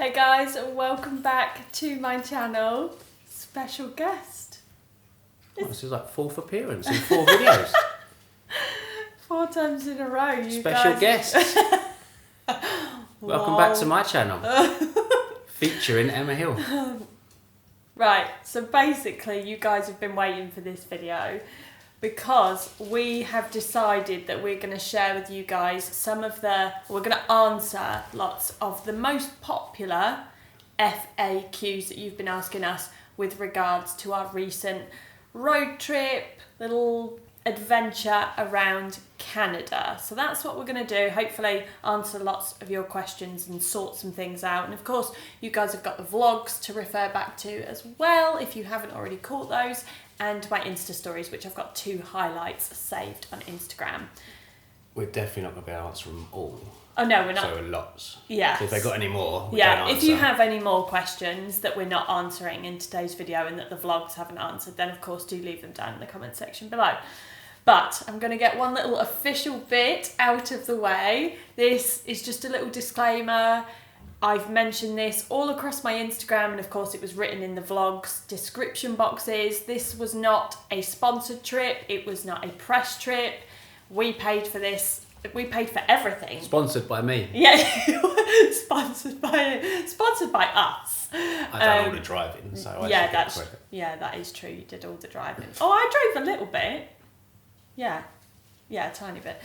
Hey guys, and welcome back to my channel. Special guest. Oh, this is like fourth appearance in 4 videos. 4 times in a row, you Special guys. guest. Welcome back to my channel. Featuring Emma Hill. Right, so basically you guys have been waiting for this video because we have decided that we're going to share with you guys we're going to answer lots of the most popular FAQs that you've been asking us with regards to our recent road trip, little adventure around Canada. So that's what we're going to do, hopefully answer lots of your questions and sort some things out. And of course, you guys have got the vlogs to refer back to as well if you haven't already caught those, and my Insta stories, which I've got 2 highlights saved on Instagram. We're definitely not going to be able to answer them all. Oh no, we're not. So lots. Yeah. So if they've got any more, we yeah, don't answer. if you have any more questions that we're not answering in today's video and that the vlogs haven't answered, then of course do leave them down in the comment section below. But I'm going to get one little official bit out of the way. This is just a little disclaimer. I've mentioned this all across my Instagram, and of course it was written in the vlog's description boxes. This was not a sponsored trip. It was not a press trip. We paid for this. We paid for everything. Sponsored by me. Yeah, sponsored by us. I've done all the driving, so I should get credit. Yeah, that is true. You did all the driving. Oh, I drove a little bit. Yeah, a tiny bit.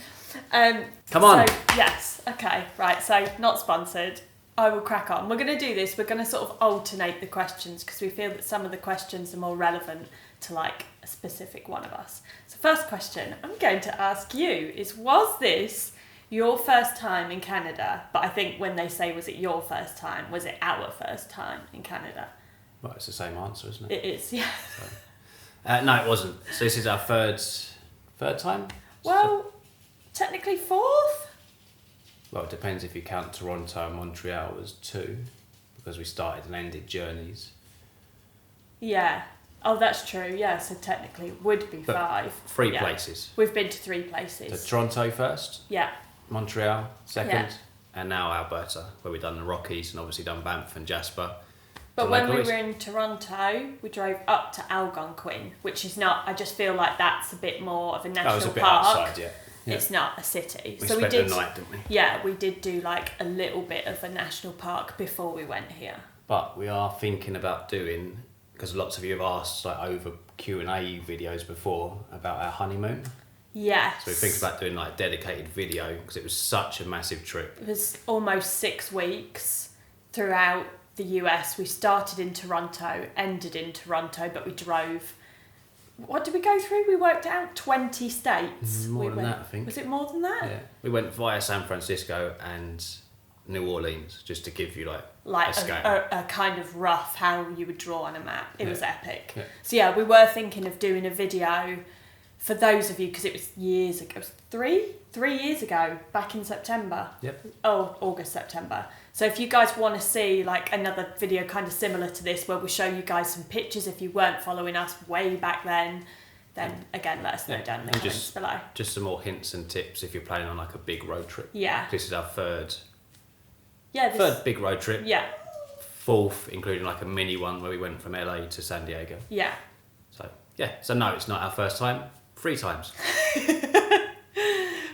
Come on. So, yes, okay, right. So not sponsored. I will crack on. We're going to do this. We're going to sort of alternate the questions because we feel that some of the questions are more relevant to like a specific one of us. So first question I'm going to ask you is, was this your first time in Canada? But I think when they say, was it your first time, was it our first time in Canada? Well, it's the same answer, isn't it? It is, yeah. So, no, it wasn't. So this is our third time? Well, technically 4th? Well, it depends if you count Toronto and Montreal as 2, because we started and ended journeys. Yeah. Oh, that's true. Yeah, so technically it would be But 5. 3 places. We've been to 3 places. So Toronto first, Yeah. Montreal second, Yeah. and now Alberta, where we've done the Rockies and obviously done Banff and Jasper. But Lake when we Louise. were in Toronto, we drove up to Algonquin, which is not, I just feel like that's a bit more of a national That was a bit park. outside, yeah. It's not a city. We so spent we did the night, didn't we? Yeah, we did do like a little bit of a national park before we went here. But we are thinking about doing, because lots of you have asked like over Q&A videos before about our honeymoon. Yes. So we think about doing like a dedicated video because it was such a massive trip. It was almost 6 weeks throughout the US. We started in Toronto, ended in Toronto, but we drove. What did we go through? We worked out 20 states. More than that, I think. Was it more than that? Yeah. We went via San Francisco and New Orleans, just to give you like a scale. A kind of rough how you would draw on a map. It was epic. Yeah. So yeah, we were thinking of doing a video for those of you, because it was years ago. It was 3 years ago, back in September. Yep. Oh, August, September. So if you guys want to see like another video kind of similar to this, where we show you guys some pictures if you weren't following us way back then again, let us know down in the comments below. Just some more hints and tips if you're planning on like a big road trip. Yeah. This is our third big road trip. Yeah. 4th, including like a mini one where we went from LA to San Diego. Yeah. So yeah, so no, it's not our first time. 3 times.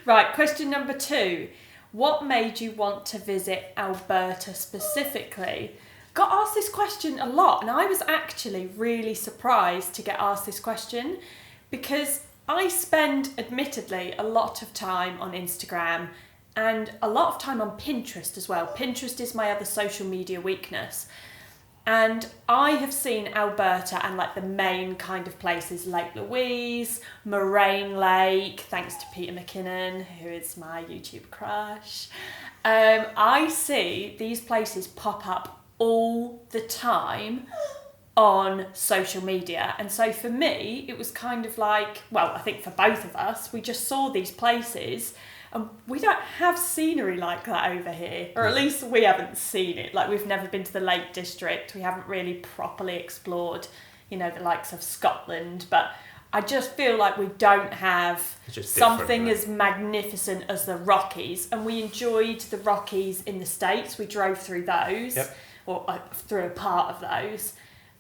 Right, question number 2. What made you want to visit Alberta specifically? Got asked this question a lot, and I was actually really surprised to get asked this question because I spend, admittedly, a lot of time on Instagram and a lot of time on Pinterest as well. Pinterest is my other social media weakness. And I have seen Alberta and like the main kind of places, Lake Louise, Moraine Lake, thanks to Peter McKinnon, who is my YouTube crush. I see these places pop up all the time on social media. And so for me, it was kind of like, well, I think for both of us, we just saw these places. We don't have scenery like that over here, or at least we haven't seen it. Like, we've never been to the Lake District. We haven't really properly explored, the likes of Scotland. But I just feel like we don't have something as magnificent as the Rockies. And we enjoyed the Rockies in the States. We drove through those. Yep. or through a part of those.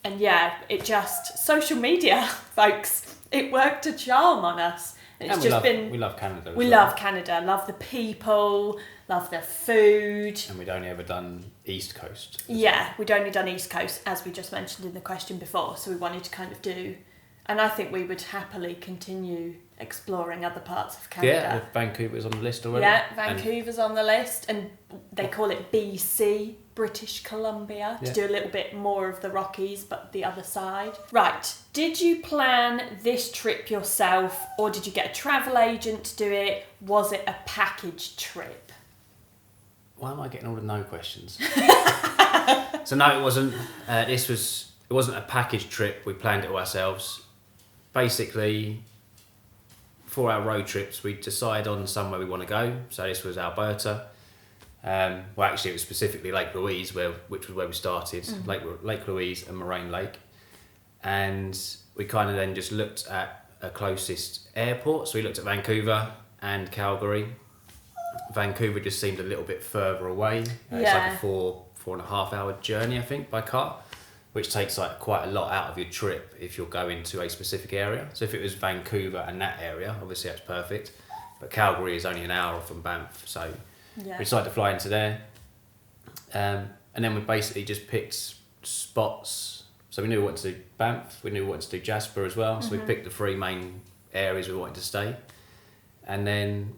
And yeah, it just, social media, folks, it worked a charm on us. And we love Canada. We love Canada, love the people, love the food. And we'd only ever done East Coast. Yeah, we'd only done East Coast, as we just mentioned in the question before. So we wanted to kind of do, and I think we would happily continue exploring other parts of Canada. Yeah, Vancouver's on the list already. Yeah, Vancouver's on the list, and they call it BC, British Columbia, to do a little bit more of the Rockies, but the other side. Right, did you plan this trip yourself, or did you get a travel agent to do it? Was it a package trip? Why am I getting all the no questions? So no, it wasn't. It wasn't a package trip. We planned it all ourselves. Basically, for our road trips, we decide on somewhere we want to go. So this was Alberta. Well, actually, it was specifically Lake Louise, which was where we started. Lake Louise and Moraine Lake. And we kind of then just looked at a closest airport. So we looked at Vancouver and Calgary. Vancouver just seemed a little bit further away. It's like a 4.5 hour journey, I think, by car, which takes like quite a lot out of your trip if you're going to a specific area. So if it was Vancouver and that area, obviously that's perfect. But Calgary is only an hour from Banff, so we decided to fly into there. And then we basically just picked spots. So we knew we wanted to do Banff, we knew we wanted to do Jasper as well. So we picked the 3 main areas we wanted to stay. And then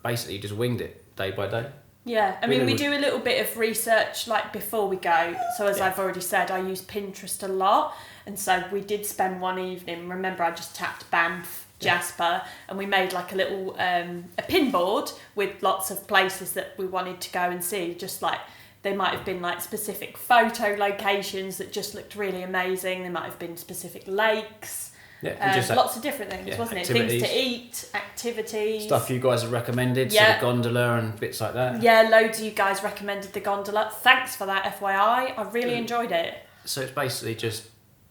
basically just winged it day by day. Yeah, I mean, we do a little bit of research like before we go. So as I've already said, I use Pinterest a lot. And so we did spend one evening, remember I just tapped Banff, Jasper, and we made like a little a pin board with lots of places that we wanted to go and see. Just like, they might have been like specific photo locations that just looked really amazing. There might have been specific lakes. Yeah, lots of different things, wasn't it? Things to eat, activities. Stuff you guys have recommended, so the gondola and bits like that. Yeah, loads of you guys recommended the gondola. Thanks for that, FYI. I really enjoyed it. So it's basically just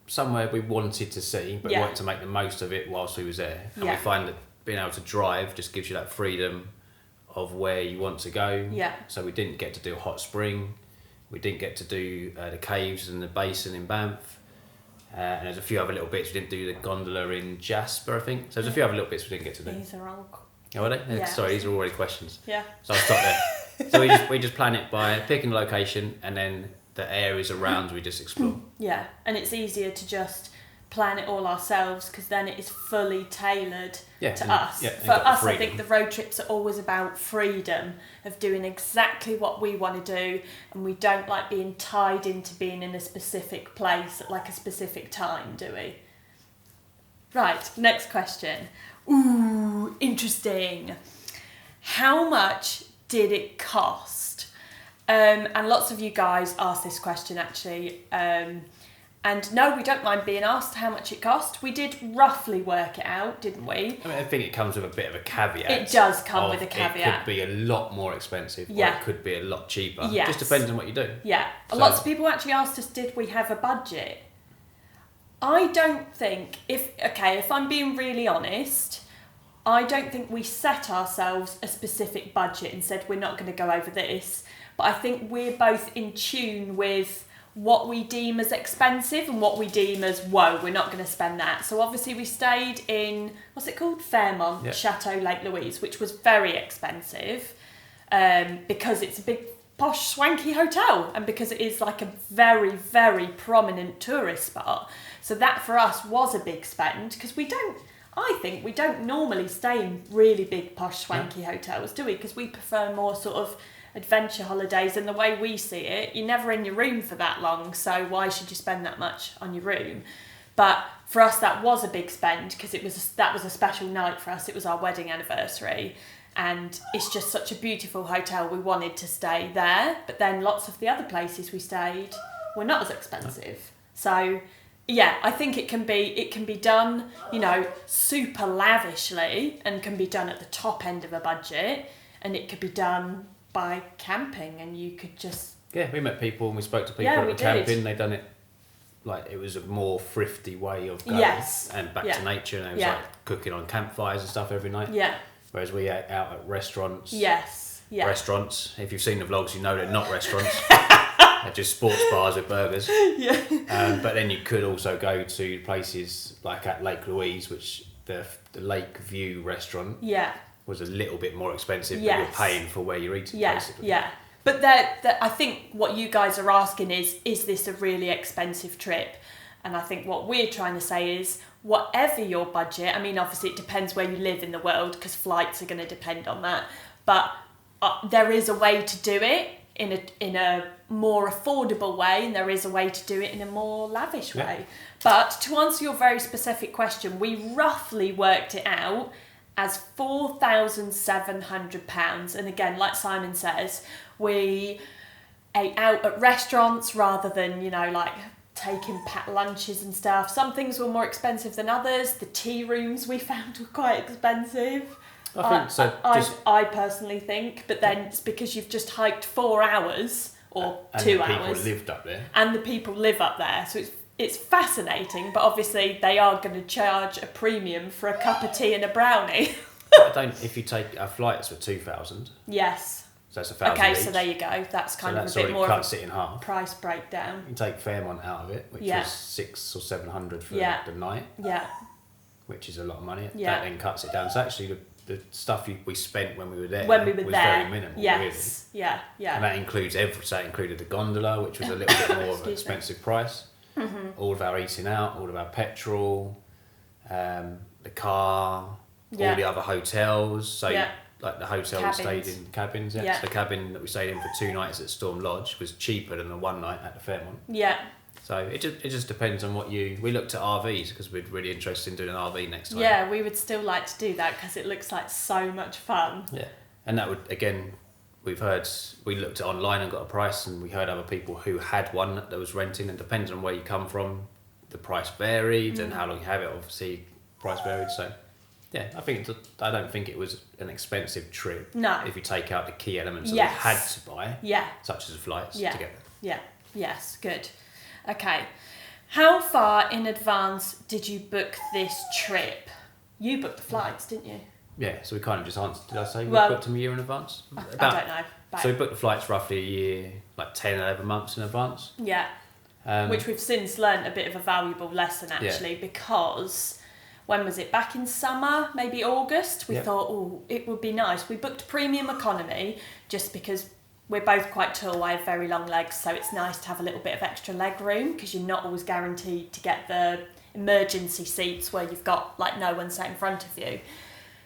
somewhere we wanted to see, but we wanted to make the most of it whilst we was there. And we find that being able to drive just gives you that freedom of where you want to go. Yeah. So we didn't get to do a hot spring. We didn't get to do the caves and the basin in Banff. And there's a few other little bits. We didn't do the gondola in Jasper, I think. So there's a few other little bits we didn't get to do. These are all... Oh, are they? Yeah. Sorry, these are already questions. Yeah. So I'll stop there. So we just plan it by picking the location, and then the areas around we just explore. Yeah, and it's easier to just plan it all ourselves because then it is fully tailored to us. Yeah, for us, I think the road trips are always about freedom of doing exactly what we want to do, and we don't like being tied into being in a specific place at like a specific time, do we? Right, next question. Ooh, interesting. How much did it cost? And lots of you guys asked this question actually. And no, we don't mind being asked how much it cost. We did roughly work it out, didn't we? I mean, I think it comes with a bit of a caveat. It does come with a caveat. It could be a lot more expensive, or it could be a lot cheaper. Yes. Just depends on what you do. Yeah. So, lots of people actually asked us, did we have a budget? I don't think, if I'm being really honest, I don't think we set ourselves a specific budget and said we're not going to go over this. But I think we're both in tune with what we deem as expensive and what we deem as, whoa, we're not going to spend that. So obviously we stayed in, what's it called? Fairmont, Chateau, Lake Louise, which was very expensive because it's a big, posh, swanky hotel and because it is like a very, very prominent tourist spot. So that for us was a big spend because I think we don't normally stay in really big, posh, swanky hotels, do we? Because we prefer more sort of adventure holidays, and the way we see it, you're never in your room for that long, so why should you spend that much on your room? But for us that was a big spend because that was a special night for us. It was our wedding anniversary and it's just such a beautiful hotel. We wanted to stay there, but then lots of the other places we stayed were not as expensive. So yeah, I think it can be done, super lavishly and can be done at the top end of a budget, and it could be done by camping, and you could just... Yeah, we met people and we spoke to people at camping. They done it like it was a more thrifty way of going and back to nature, and it was like cooking on campfires and stuff every night. Yeah. Whereas we ate out at restaurants. Yes. Yeah. Restaurants. If you've seen the vlogs, you know they're not restaurants. They're just sports bars with burgers. Yeah. But then you could also go to places like at Lake Louise, which the Lake View restaurant Yeah. was a little bit more expensive, but Yes. you're paying for where you're eating, Yeah. basically. Yeah. But I think what you guys are asking is this a really expensive trip? And I think what we're trying to say is, whatever your budget, I mean, obviously it depends where you live in the world, because flights are going to depend on that. But there is a way to do it in a more affordable way, and there is a way to do it in a more lavish way. But to answer your very specific question, we roughly worked it out as £4,700. And again, like Simon says, we ate out at restaurants rather than, like taking packed lunches and stuff. Some things were more expensive than others. The tea rooms we found were quite expensive. I think so. I personally think, but then it's because you've just hiked 4 hours or and 2 the hours. people lived up there. And the people live up there. So it's fascinating, but obviously they are going to charge a premium for a cup of tea and a brownie. If you take our flights were 2,000. Yes. So that's 1,000 Okay, each. so there you go. That's kind of a bit already more cuts of it in a half. price breakdown. You take Fairmont out of it, which was 600 or 700 for the night. Yeah. Which is a lot of money. Yeah. That then cuts it down. So actually the stuff we spent when we were there was very minimal, yes. really. Yeah. And that includes everything. That included the gondola, which was a little bit more of an expensive price. Mm-hmm. All of our eating out, all of our petrol, the car, all the other hotels. So like the hotel we stayed in, cabins. Yeah. So the cabin that we stayed in for 2 nights at Storm Lodge was cheaper than the 1 night at the Fairmont. Yeah. So it just depends on what we looked at RVs because we're really interested in doing an RV next time. Yeah, we would still like to do that because it looks like so much fun. Yeah, and that would, again, we looked at online and got a price, and we heard other people who had one that was renting, and depends on where you come from, the price varied and how long you have it, obviously price varied. So yeah, I don't think it was an expensive trip. No. If you take out the key elements that we had to buy, such as flights to get there. Yeah, yes, good. Okay, how far in advance did you book this trip? You booked the flights, didn't you? Yeah, so we kind of just answered, did I say we booked them a year in advance? I don't know. So we booked the flights roughly a year, like 10, 11 months in advance. Yeah, which we've since learnt a bit of a valuable lesson actually, because when was it? Back in summer, maybe August, we thought, it would be nice. We booked premium economy just because we're both quite tall, I have very long legs, so it's nice to have a little bit of extra leg room because you're not always guaranteed to get the emergency seats where you've got like no one sat in front of you.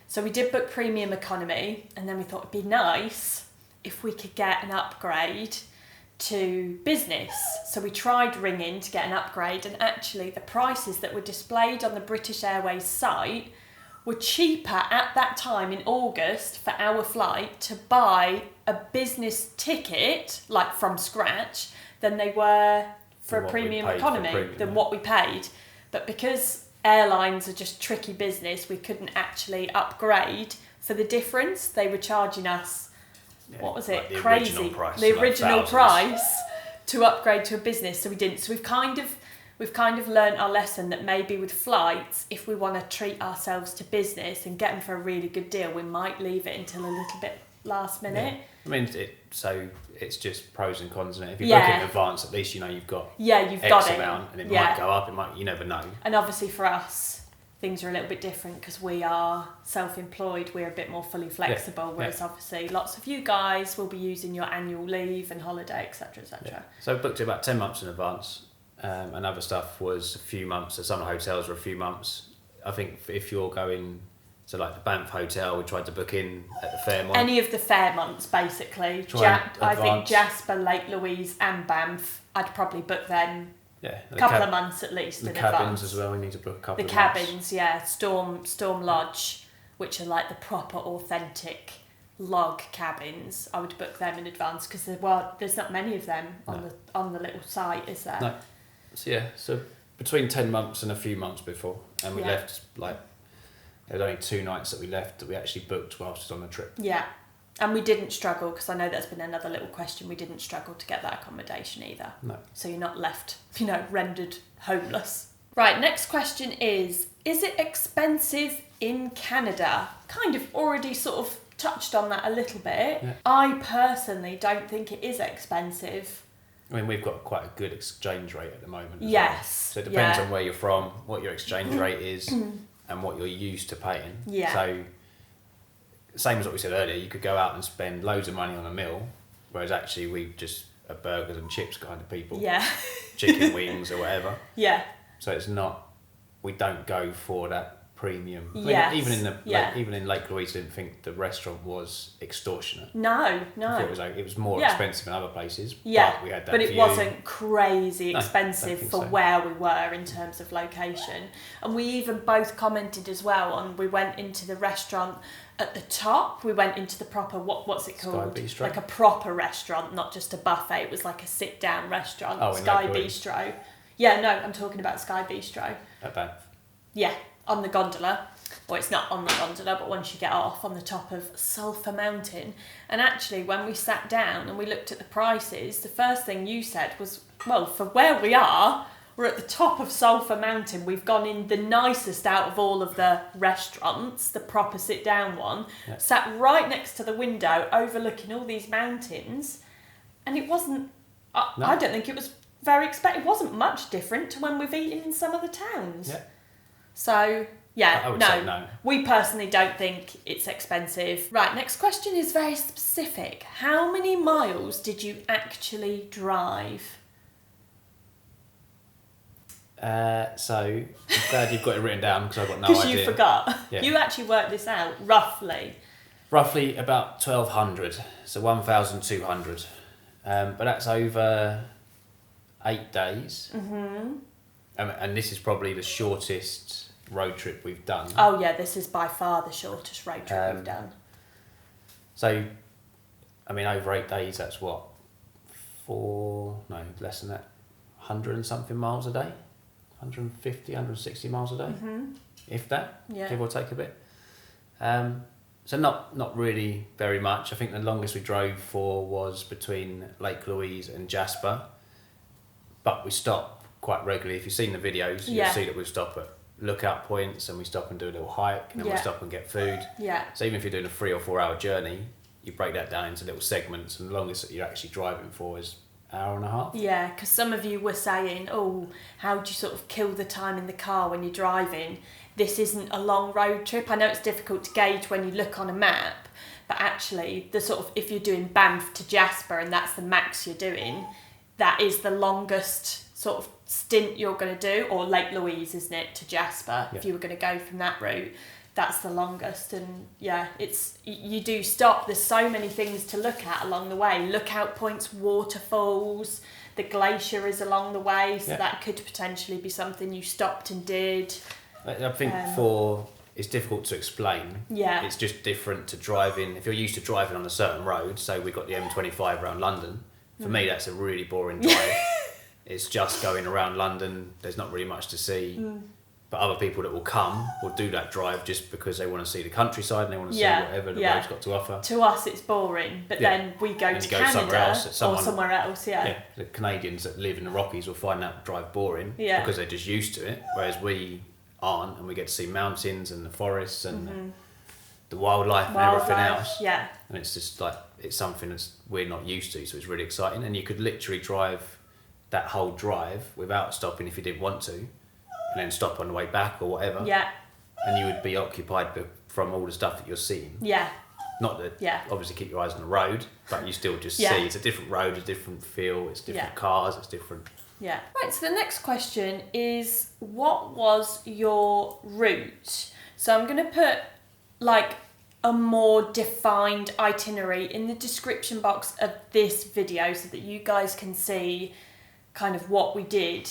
So we did book premium economy, and then we thought it'd be nice if we could get an upgrade to business. So we tried ringing to get an upgrade, and actually the prices that were displayed on the British Airways site were cheaper at that time in August for our flight to buy a business ticket, like from scratch, than they were for a premium economy, than what we paid. But because airlines are just tricky business, we couldn't actually upgrade for the difference. They were charging us, what was it, like crazy, the original price to upgrade to a business, so we didn't. So we've kind of learnt our lesson that maybe with flights, if we want to treat ourselves to business and get them for a really good deal, we might leave it until a little bit last minute. Yeah. I mean, it's just pros and cons, isn't it? If you book in advance, at least you know you've got you've X got amount, and it might go up. You never know. And obviously for us, things are a little bit different because we are self-employed. We're a bit more fully flexible, whereas obviously lots of you guys will be using your annual leave and holiday, etc., etc. Yeah. So I booked it about 10 months in advance. And other stuff was a few months. So some hotels were a few months. I think if you're going to like the Banff Hotel, we tried to book in at the Fairmont. Any of the Fairmonts, basically. I think Jasper, Lake Louise and Banff, I'd probably book them a couple of months at least in advance. The cabins as well, we need to book a couple of months. The cabins, yeah. Storm Lodge, which are like the proper authentic log cabins. I would book them in advance because there's not many of them on the little site, is there? No. So between 10 months and a few months before, and we left there was only 2 nights that we left that we actually booked whilst on the trip. Yeah, and we didn't struggle, because I know that's been another little question, we didn't struggle to get that accommodation either. No. So you're not left, rendered homeless. Right, next question is it expensive in Canada? Kind of already sort of touched on that a little bit. Yeah. I personally don't think it is expensive. I mean, we've got quite a good exchange rate at the moment. As Yes. Well. So it depends on where you're from, what your exchange rate is, and what you're used to paying. Yeah. So, same as what we said earlier, you could go out and spend loads of money on a meal, whereas actually we just are burgers and chips kind of people. Yeah. Chicken wings or whatever. Yeah. So it's not, we don't go for that premium. Yes. Even in Lake Louise, I didn't think the restaurant was extortionate. No. I thought it was more expensive in other places. Yeah, but we had that but it view. wasn't crazy expensive don't think for so. where we were in terms of location. And we even both commented as well on, we went into the restaurant at the top, we went into the proper, what's it called? Sky Bistro. Like a proper restaurant, not just a buffet, it was like a sit down restaurant, Sky Bistro. Yeah, no, I'm talking about Sky Bistro. At Banff. Yeah, on the gondola. Well, it's not on the gondola, but once you get off on the top of Sulphur Mountain. And actually, when we sat down and we looked at the prices, the first thing you said was, well, for where we are, we're at the top of Sulphur Mountain. We've gone in the nicest out of all of the restaurants, the proper sit-down one, sat right next to the window, overlooking all these mountains. And it wasn't, I don't think it was very expensive. It wasn't much different to when we've eaten in some of the towns. Yeah. So, yeah, I would say no. We personally don't think it's expensive. Right, next question is very specific. How many miles did you actually drive? So, I'm glad you've got it written down because I've got no idea. Because you forgot. Yeah. You actually worked this out, roughly. Roughly about 1,200, so 1,200. But that's over 8 days. Mm-hmm. And this is probably the shortest road trip we've done. Oh yeah, this is by far the shortest road trip we've done. So, I mean, over 8 days, that's what? Less than that. 100 and something miles a day? 150, 160 miles a day? Mm-hmm. If that, give or take a bit. So not really very much. I think the longest we drove for was between Lake Louise and Jasper. But we stop quite regularly. If you've seen the videos, you'll see that we stop at lookout points and we stop and do a little hike and then we'll stop and get food. Yeah. So even if you're doing a 3 or 4 hour journey, you break that down into little segments, and the longest that you're actually driving for is hour and a half. Yeah, because some of you were saying, oh, how do you sort of kill the time in the car when you're driving? This isn't a long road trip. I know it's difficult to gauge when you look on a map, but actually the sort of, if you're doing Banff to Jasper and that's the max you're doing, that is the longest sort of stint you're going to do, or Lake Louise, isn't it, to Jasper, if you were going to go from that route. That's the longest, and it's, you do stop. There's so many things to look at along the way. Lookout points, waterfalls, the glacier is along the way, so that could potentially be something you stopped and did. I think it's difficult to explain. Yeah. It's just different to driving. If you're used to driving on a certain road, so we've got the M25 around London, for me that's a really boring drive. It's just going around London, there's not really much to see. But other people that will come will do that drive just because they want to see the countryside and they want to see whatever the road's got to offer. To us it's boring, but then we go to Canada or somewhere else. The Canadians that live in the Rockies will find that drive boring because they're just used to it, whereas we aren't, and we get to see mountains and the forests and the wildlife and everything else. Yeah. And it's just like, it's something that we're not used to, so it's really exciting. And you could literally drive that whole drive without stopping if you didn't want to, and then stop on the way back or whatever. Yeah. And you would be occupied from all the stuff that you're seeing. Yeah. Not that, obviously keep your eyes on the road, but you still just see it's a different road, a different feel, it's different cars, it's different. Yeah. Right, so the next question is, what was your route? So I'm going to put like a more defined itinerary in the description box of this video so that you guys can see kind of what we did.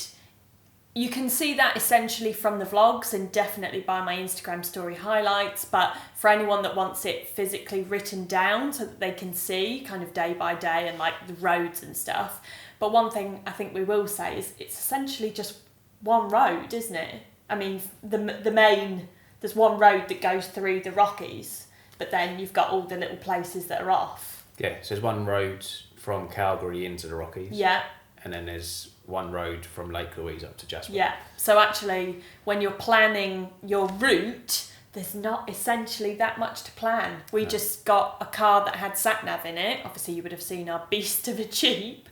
You can see that essentially from the vlogs and definitely by my Instagram story highlights, but for anyone that wants it physically written down so that they can see kind of day by day and like the roads and stuff. But one thing I think we will say is it's essentially just one road, isn't it? I mean, there's one road that goes through the Rockies, but then you've got all the little places that are off. Yeah, so there's one road from Calgary into the Rockies. Yeah. And then there's one road from Lake Louise up to Jasper. Yeah, so actually when you're planning your route, there's not essentially that much to plan. We just got a car that had sat-nav in it. Obviously you would have seen our beast of a Jeep.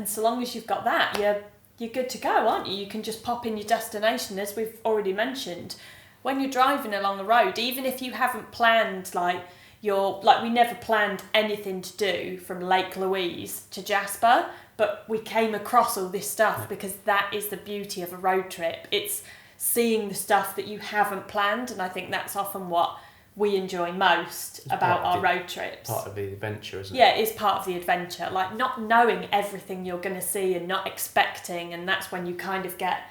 And so long as you've got that, you're good to go, aren't you? You can just pop in your destination, as we've already mentioned. When you're driving along the road, even if you haven't planned we never planned anything to do from Lake Louise to Jasper, but we came across all this stuff because that is the beauty of a road trip. It's seeing the stuff that you haven't planned, and I think that's often what we enjoy most about our road trips. Part of the adventure, isn't it? Yeah, it is part of the adventure. Like, not knowing everything you're going to see and not expecting, and that's when you kind of get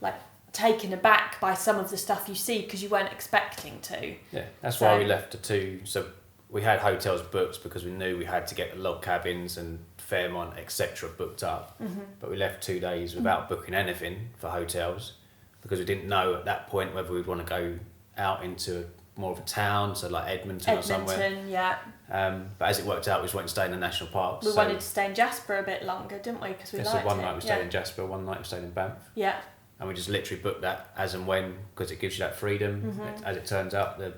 like taken aback by some of the stuff you see because you weren't expecting to. Yeah, that's why we left the two. So we had hotels booked because we knew we had to get the log cabins and Fairmont, etc. booked up. Mm-hmm. But we left 2 days without booking anything for hotels because we didn't know at that point whether we'd want to go out into more of a town, so like Edmonton or somewhere. Yeah. But as it worked out, we just wanted to stay in the national parks. We wanted to stay in Jasper a bit longer, didn't we? Because we liked it. So one night we stayed in Jasper, one night we stayed in Banff. Yeah. And we just literally booked that as and when, because it gives you that freedom. Mm-hmm. As it turns out, the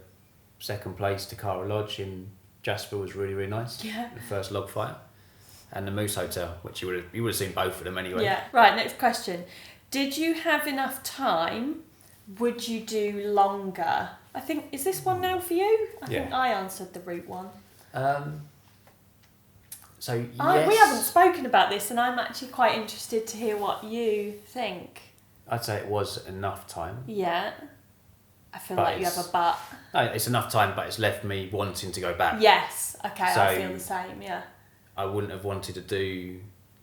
second place, Takara Lodge in Jasper, was really, really nice. Yeah. The first log fire. And the Moose Hotel, which you would have seen both of them anyway. Yeah. Right, next question. Did you have enough time? Would you do longer? I think, is this one now for you? I think I answered the route one. So, yes. We haven't spoken about this, and I'm actually quite interested to hear what you think. I'd say it was enough time. Yeah. I feel like you have a but. No, it's enough time, but it's left me wanting to go back. Yes. Okay, So, I feel the same, yeah. I wouldn't have wanted to do...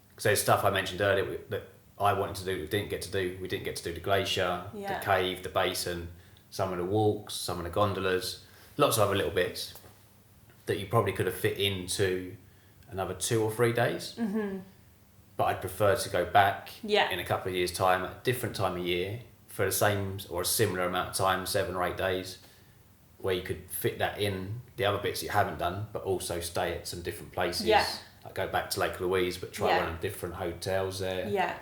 Because there's stuff I mentioned earlier that I wanted to do, we didn't get to do. We didn't get to do the glacier, the cave, the basin, some of the walks, some of the gondolas, lots of other little bits that you probably could have fit into another 2 or 3 days. Mm-hmm. But I'd prefer to go back in a couple of years' time, at a different time of year, for the same or a similar amount of time, 7 or 8 days, where you could fit that in, the other bits you haven't done, but also stay at some different places. Yeah. Like go back to Lake Louise, but try one of different hotels there. Yeah.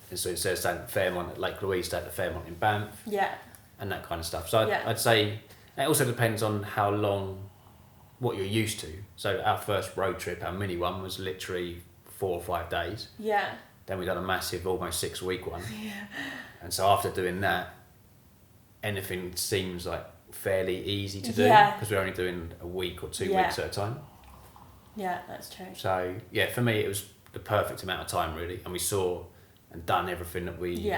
And so instead of staying at Fairmont at Lake Louise, stay at the Fairmont in Banff. Yeah. And that kind of stuff. So I'd say it also depends on how long, what you're used to. So our first road trip, our mini one, was literally 4 or 5 days. Yeah. Then we done a massive, almost 6-week one. Yeah. And so after doing that, anything seems like fairly easy to do because we're only doing a week or 2 weeks at a time. Yeah, that's true. So for me it was the perfect amount of time really, and we saw and done everything that we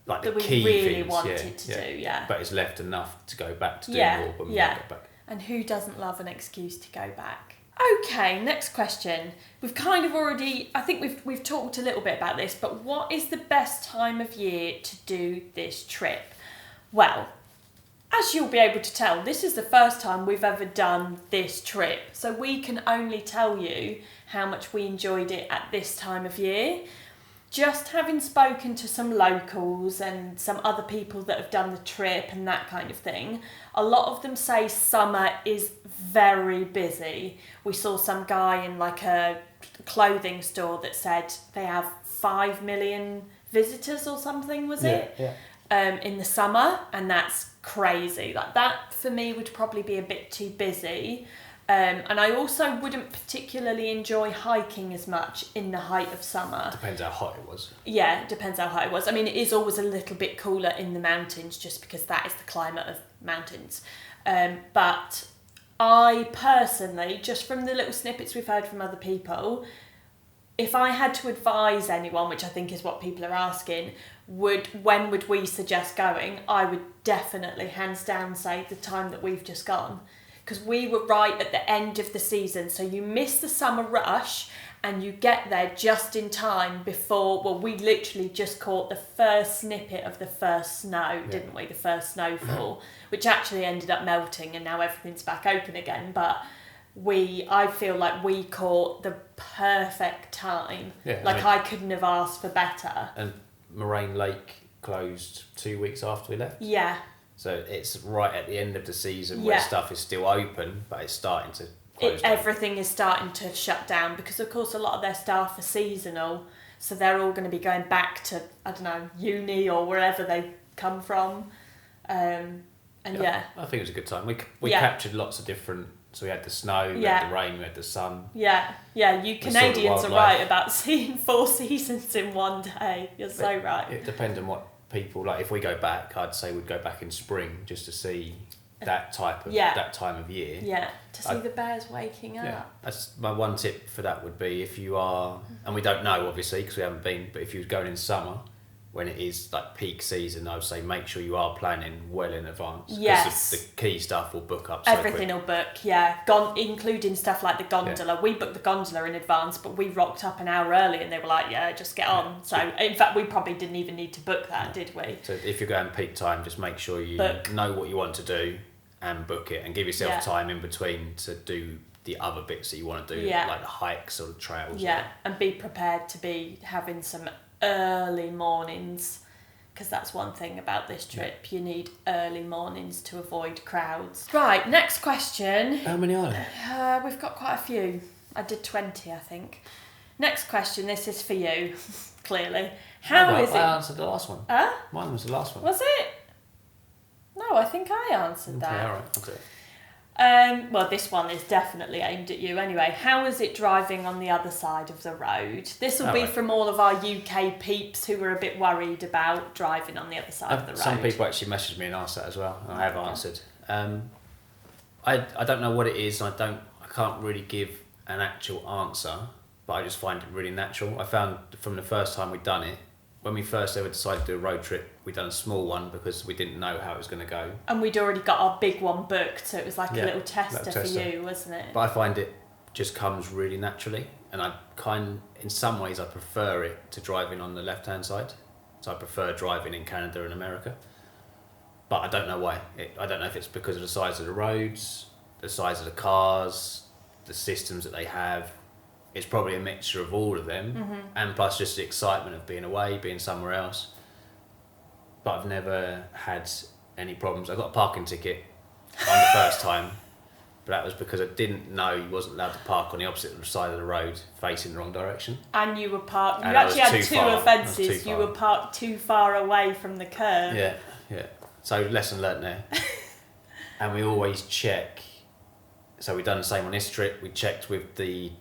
like the key we really things, wanted to do. Yeah. But it's left enough to go back to do more when we get back. And who doesn't love an excuse to go back? Okay, next question. We've kind of already, I think we've talked a little bit about this, but what is the best time of year to do this trip? Well, as you'll be able to tell, this is the first time we've ever done this trip, so we can only tell you how much we enjoyed it at this time of year. Just having spoken to some locals and some other people that have done the trip and that kind of thing, a lot of them say summer is very busy. We saw some guy in like a clothing store that said they have 5 million visitors or something, was it? Yeah. In the summer, and that's crazy. Like that for me would probably be a bit too busy. And I also wouldn't particularly enjoy hiking as much in the height of summer. Depends how hot it was. Yeah, it depends how hot it was. I mean, it is always a little bit cooler in the mountains just because that is the climate of mountains. But I personally, just from the little snippets we've heard from other people, if I had to advise anyone, which I think is what people are asking, when would we suggest going? I would definitely, hands down, say the time that we've just gone. Because we were right at the end of the season, so you miss the summer rush and you get there just in time before, well, we literally just caught the first snippet of the first snow, didn't we? The first snowfall, which actually ended up melting and now everything's back open again. But I feel like we caught the perfect time. Yeah, I couldn't have asked for better. And Moraine Lake closed 2 weeks after we left. Yeah. So it's right at the end of the season where stuff is still open, but it's starting to close down. Everything is starting to shut down because, of course, a lot of their staff are seasonal. So they're all going to be going back to, I don't know, uni or wherever they come from. I think it was a good time. We captured lots of different So we had the snow, we Yeah. had the rain, we had the sun. Yeah, you saw the Canadians are wildlife. right about seeing 4 seasons in one day. You're so right. It depends on what people like. If we go back, I'd say we'd go back in spring just to see that type of that time of year. Yeah, to see the bears waking up. Yeah, that's my one tip for that would be if you are, and we don't know obviously because we haven't been, but if you're going in summer when it is like peak season, I would say make sure you are planning well in advance. Yes. The key stuff will book up. Everything will book, yeah. Including stuff like the gondola. Yeah. We booked the gondola in advance, but we rocked up an hour early and they were like, yeah, just get on. So, in fact, we probably didn't even need to book that, did we? So, if you're going peak time, just make sure you know what you want to do and book it and give yourself time in between to do the other bits that you want to do, like the hikes or the trails. Yeah, and be prepared to be having some early mornings, because that's one thing about this trip. You need early mornings to avoid crowds. Right, next question. How many are there? We've got quite a few. I did 20, I think. Next question, this is for you, clearly. How is it? I answered the last one. Mine was the last one. Was it? No, I think I answered that. Okay, alright, okay. Well, this one is definitely aimed at you anyway. How is it driving on the other side of the road? This will be from all of our UK peeps who were a bit worried about driving on the other side of the road. Some people actually messaged me and asked that as well, and I have answered. I don't know what it is, and I can't really give an actual answer, but I just find it really natural. I found from the first time we'd done it, when we first ever decided to do a road trip, we'd done a small one because we didn't know how it was going to go. And we'd already got our big one booked, so it was like a little tester for you, wasn't it? But I find it just comes really naturally, and in some ways I prefer it to driving on the left-hand side. So I prefer driving in Canada and America. But I don't know why. I don't know if it's because of the size of the roads, the size of the cars, the systems that they have. It's probably a mixture of all of them, and plus just the excitement of being away, being somewhere else. But I've never had any problems. I got a parking ticket on the first time, but that was because I didn't know you wasn't allowed to park on the opposite side of the road, facing the wrong direction. And you were parked. You actually had two offences. You were parked too far away from the curb. Yeah. So lesson learnt there. And we always check. So we've done the same on this trip. We checked with the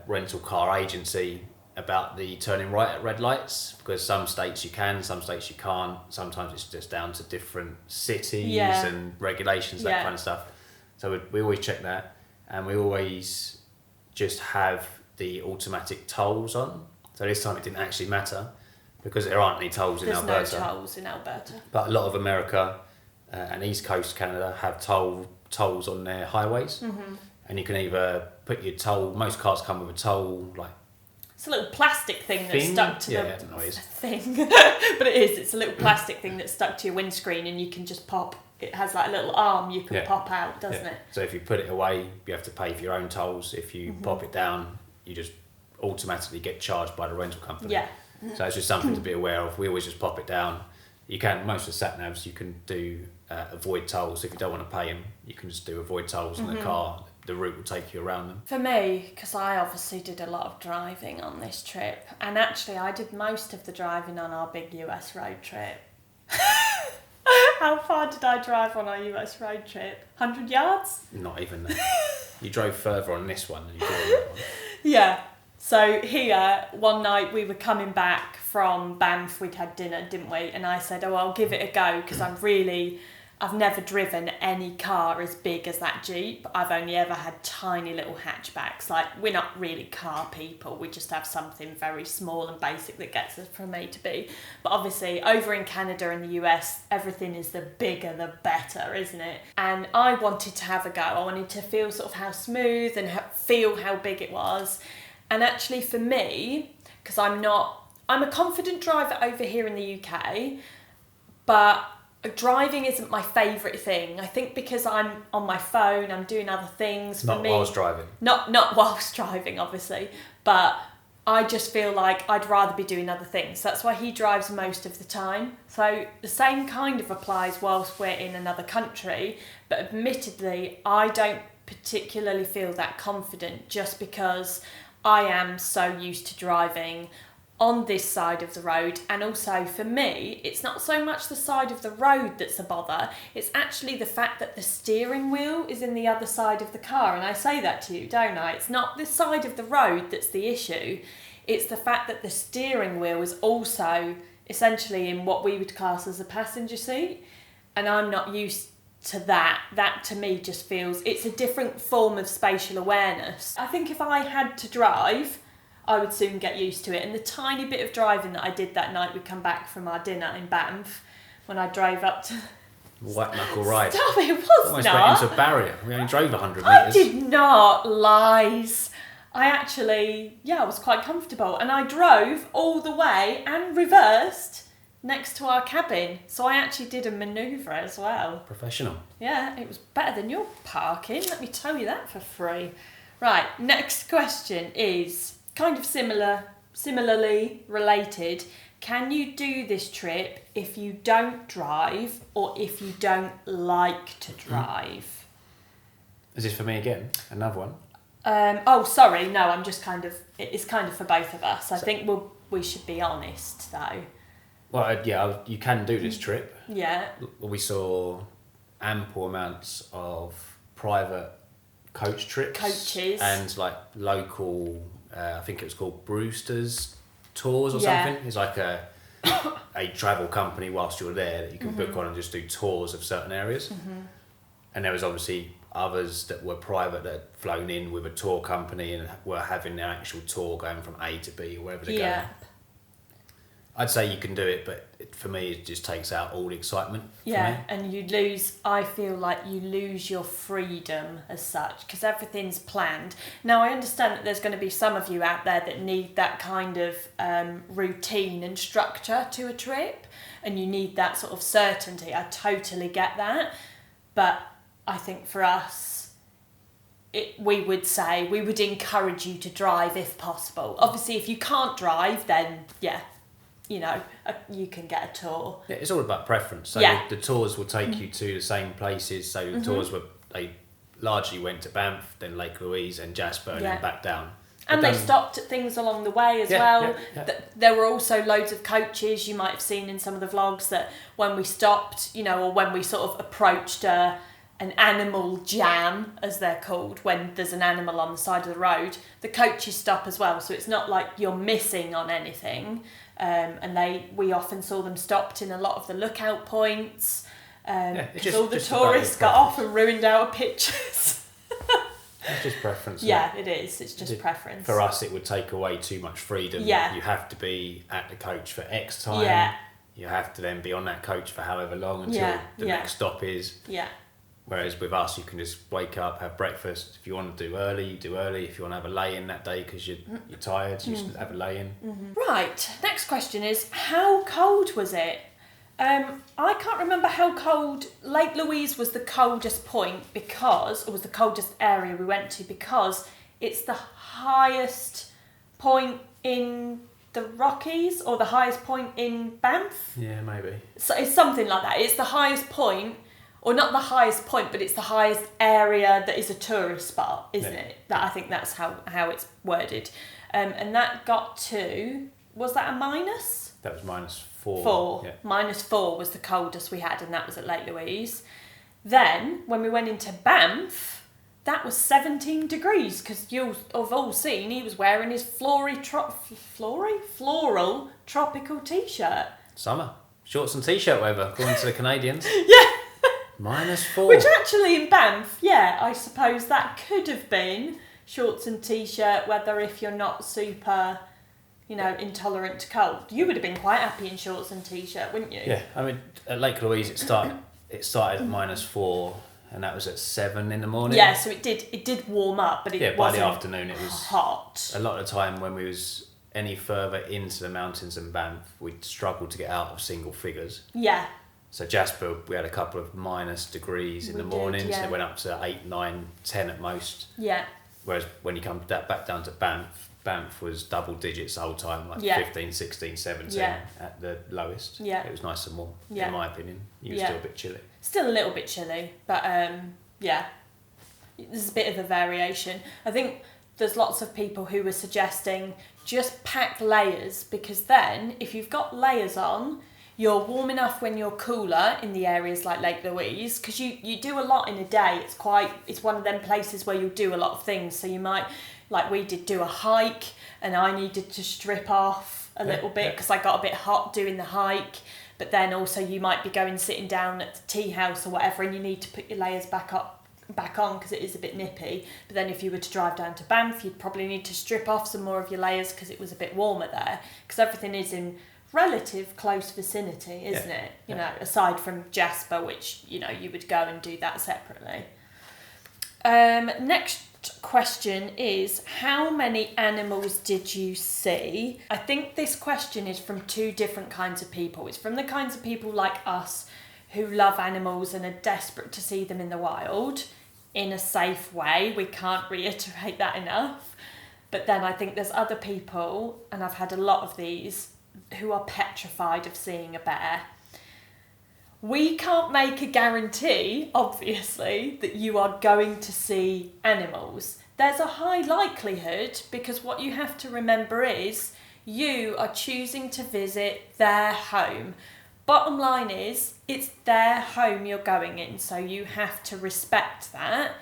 rental car agency about the turning right at red lights, because some states you can, some states you can't. Sometimes it's just down to different cities and regulations, that kind of stuff. So we always check that, and we always just have the automatic tolls on. So this time it didn't actually matter because there aren't any tolls in Alberta. There's no tolls in Alberta. But a lot of America and East Coast Canada have tolls on their highways. And you can either put your toll, most cars come with a toll, like... It's a little plastic thing that's stuck to the thing. But it's a little plastic thing that's stuck to your windscreen, and you can just pop. It has like a little arm you can pop out, doesn't it? So if you put it away, you have to pay for your own tolls. If you pop it down, you just automatically get charged by the rental company. Yeah. So it's just something to be aware of. We always just pop it down. You can, most of the sat-navs, you can do avoid tolls. If you don't want to pay them, you can just do avoid tolls in the car. The route will take you around them. For me, because I obviously did a lot of driving on this trip, and actually I did most of the driving on our big US road trip. How far did I drive on our US road trip? 100 yards? Not even that. You drove further on this one than you did on that one. Yeah. So here, one night we were coming back from Banff, we'd had dinner, didn't we? And I said, I'll give it a go, because I've never driven any car as big as that Jeep. I've only ever had tiny little hatchbacks. Like, we're not really car people. We just have something very small and basic that gets us from A to B. But obviously, over in Canada and the US, everything is the bigger the better, isn't it? And I wanted to have a go. I wanted to feel sort of how smooth and feel how big it was. And actually for me, because I'm a confident driver over here in the UK, but driving isn't my favourite thing. I think because I'm on my phone, I'm doing other things. Not whilst driving. Not whilst driving, obviously. But I just feel like I'd rather be doing other things. That's why he drives most of the time. So the same kind of applies whilst we're in another country. But admittedly, I don't particularly feel that confident just because I am so used to driving on this side of the road. And also for me, it's not so much the side of the road that's a bother, it's actually the fact that the steering wheel is in the other side of the car. And I say that to you, don't I? It's not the side of the road that's the issue, it's the fact that the steering wheel is also essentially in what we would class as a passenger seat, and I'm not used to that. That to me just feels, it's a different form of spatial awareness. I think if I had to drive, I would soon get used to it. And the tiny bit of driving that I did that night, we come back from our dinner in Banff, when I drove up to... White knuckle ride. Stop, it was Almost not. went into a barrier. We only drove 100 metres. I did not, lies. I actually, I was quite comfortable. And I drove all the way and reversed next to our cabin. So I actually did a manoeuvre as well. Professional. Yeah, it was better than your parking, let me tell you that for free. Right, next question is kind of similarly related. Can you do this trip if you don't drive or if you don't like to drive? Is this for me again? Another one? Oh, sorry, no, I'm just kind of, it's kind of for both of us. I think we should be honest though. Well, yeah, you can do this trip. Yeah. We saw ample amounts of private coach trips. Coaches. And like local, I think it was called Brewster's Tours or Yeah. something. It's like a travel company whilst you're there that you can book on and just do tours of certain areas. And there was obviously others that were private that had flown in with a tour company and were having their actual tour going from A to B or wherever they're going. I'd say you can do it, but for me, it just takes out all the excitement. Yeah, and you lose, I feel like you lose your freedom as such, because everything's planned. Now, I understand that there's going to be some of you out there that need that kind of routine and structure to a trip, and you need that sort of certainty. I totally get that. But I think for us, we would encourage you to drive if possible. Obviously, if you can't drive, then you can get a tour. Yeah, it's all about preference. So the tours will take you to the same places. So the tours they largely went to Banff, then Lake Louise and Jasper, and then back down. And they stopped at things along the way as well. There were also loads of coaches, you might have seen in some of the vlogs, that when we stopped, or when we sort of approached an animal jam, as they're called, when there's an animal on the side of the road, the coaches stop as well. So it's not like you're missing on anything. And we often saw them stopped in a lot of the lookout points. Because all the tourists got off and ruined our pictures. It's just preference. Yeah, it is. It's just preference. For us, it would take away too much freedom. Yeah. You have to be at the coach for X time. Yeah. You have to then be on that coach for however long until the next stop is. Yeah. Whereas with us, you can just wake up, have breakfast. If you want to do early, you do early. If you want to have a lay-in that day because you're tired, you just have a lay-in. Right, next question is, how cold was it? I can't remember how cold. Lake Louise was the coldest point it was the coldest area we went to because it's the highest point in the Rockies or the highest point in Banff. Yeah, maybe. So it's something like that. It's the highest point, or not the highest point, but it's the highest area that is a tourist spot, isn't it? That I think that's how it's worded. And that got to, was that a minus? That was -4. 4. Yeah. -4 was the coldest we had, and that was at Lake Louise. Then, when we went into Banff, that was 17 degrees, because you've all seen he was wearing his floral tropical t-shirt. Summer. Shorts and t-shirt weather, according to the Canadians. Yeah. -4. Which actually in Banff, I suppose that could have been shorts and t-shirt weather if you're not super, intolerant to cold. You would have been quite happy in shorts and t-shirt, wouldn't you? Yeah, I mean, at Lake Louise it started at -4 and that was at 7 in the morning. Yeah, so it did warm up, but it by wasn't the afternoon it was hot. A lot of the time when we was any further into the mountains in Banff, we'd struggle to get out of single figures. Yeah. So Jasper, we had a couple of minus degrees in the mornings. Yeah. It went up to 8, 9, 10 at most. Yeah. Whereas when you come back down to Banff was double digits the whole time, like 15, 16, 17 at the lowest. Yeah. It was nice and warm, in my opinion. You were still a bit chilly. Still a little bit chilly, but there's a bit of a variation. I think there's lots of people who were suggesting just pack layers, because then if you've got layers on, you're warm enough when you're cooler in the areas like Lake Louise, because you do a lot in a day. It's one of them places where you'll do a lot of things. So you might, like we did, do a hike, and I needed to strip off a little bit because I got a bit hot doing the hike. But then also you might be sitting down at the tea house or whatever, and you need to put your layers back on because it is a bit nippy. But then if you were to drive down to Banff, you'd probably need to strip off some more of your layers because it was a bit warmer there, because everything is in relative close vicinity, isn't it? You know, aside from Jasper, which, you know, you would go and do that separately. Next question is, how many animals did you see? I think this question is from two different kinds of people. It's from the kinds of people like us who love animals and are desperate to see them in the wild in a safe way. We can't reiterate that enough. But then I think there's other people, and I've had a lot of these, who are petrified of seeing a bear. We can't make a guarantee, obviously, that you are going to see animals. There's a high likelihood, because what you have to remember is you are choosing to visit their home. Bottom line is, it's their home you're going in, so you have to respect that.